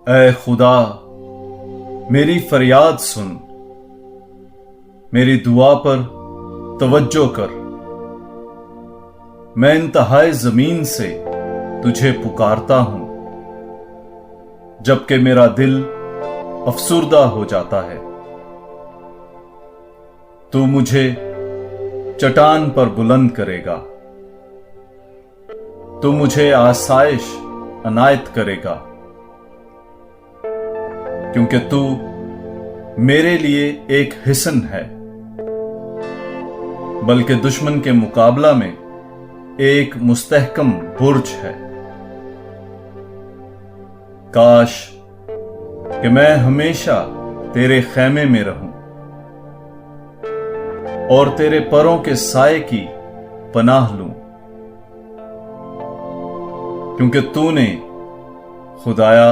اے خدا، میری فریاد سن، میری دعا پر توجہ کر۔ میں انتہائے زمین سے تجھے پکارتا ہوں، جبکہ میرا دل افسردہ ہو جاتا ہے۔ تو مجھے چٹان پر بلند کرے گا، تو مجھے آسائش عنایت کرے گا، کیونکہ تو میرے لیے ایک حصن ہے، بلکہ دشمن کے مقابلہ میں ایک مستحکم برج ہے۔ کاش کہ میں ہمیشہ تیرے خیمے میں رہوں اور تیرے پروں کے سائے کی پناہ لوں، کیونکہ تو نے خدایا